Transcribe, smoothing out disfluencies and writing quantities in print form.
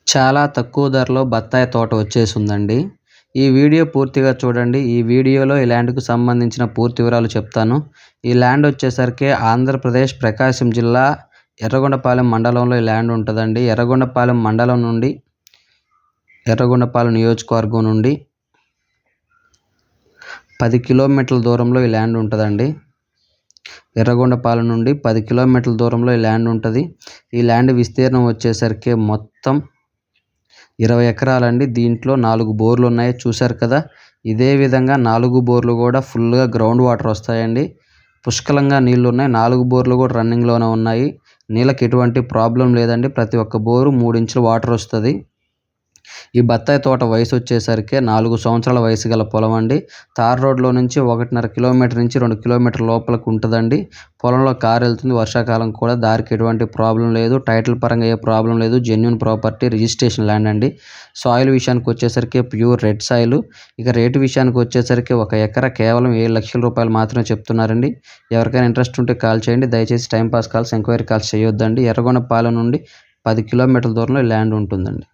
చాలా తక్కువ ధరలో బత్తాయి తోట వచ్చేసిందండి. ఈ వీడియో పూర్తిగా చూడండి. ఈ వీడియోలో ఈ ల్యాండ్‌కు సంబంధించిన పూర్తి వివరాలు చెప్తాను. ఈ ల్యాండ్ వచ్చేసరికి ఆంధ్రప్రదేశ్ ప్రకాశం జిల్లా ఎర్రగొండపాలెం మండలంలో ఈ ల్యాండ్ ఉంటదండి. ఎర్రగొండపాలెం మండలం నుండి ఎర్రగొండపాలెం నియోజకవర్గం నుండి 10 కిలోమీటర్ల దూరంలో ఈ ల్యాండ్ ఉంటదండి. ఎర్రగొండపాలెం నుండి 10 కిలోమీటర్ల దూరంలో ఈ ల్యాండ్ ఉంటది. ఈ ల్యాండ్ విస్తీర్ణం వచ్చేసరికి మొత్తం 20 ఎకరాలండి. దీంట్లో 4 బోర్లు ఉన్నాయి చూశారు కదా. ఇదే విధంగా 4 బోర్లు కూడా ఫుల్‌గా గ్రౌండ్ వాటర్ వస్తాయండి. పుష్కలంగా నీళ్లు ఉన్నాయి. 4 బోర్లు కూడా రన్నింగ్‌లోనే ఉన్నాయి. నీళ్ళకి ఎటువంటి ప్రాబ్లం లేదండి. ప్రతి ఒక్క బోరు 3 ఇంచుల వాటర్ వస్తది. ఈ బత్తాయి తోట వయసు వచ్చేసరికి 4 సంవత్సరాల వయసు గల పొలం అండి. తార్ రోడ్లో నుంచి 1.5 కిలోమీటర్ నుంచి 2 కిలోమీటర్ల లోపలికి ఉంటుందండి. పొలంలో కారు వెళ్తుంది. వర్షాకాలం కూడా దారికి ఎటువంటి ప్రాబ్లం లేదు. టైటిల్ పరంగా ఏ ప్రాబ్లం లేదు. జెన్యూన్ ప్రాపర్టీ, రిజిస్ట్రేషన్ ల్యాండ్ అండి. సాయిల్ విషయానికి వచ్చేసరికి ప్యూర్ రెడ్ సాయిల్. ఇక రేటు విషయానికి వచ్చేసరికి 1 ఎకరా కేవలం 7 లక్షల రూపాయలు మాత్రమే చెప్తున్నారండి. ఎవరికైనా ఇంట్రెస్ట్ ఉంటే కాల్ చేయండి. దయచేసి టైంపాస్ కాల్స్, ఎంక్వైరీ కాల్స్ చేయొద్దండి. ఎర్రగొండపాలెం నుండి 10 కిలోమీటర్ల దూరంలో ల్యాండ్ ఉంటుందండి.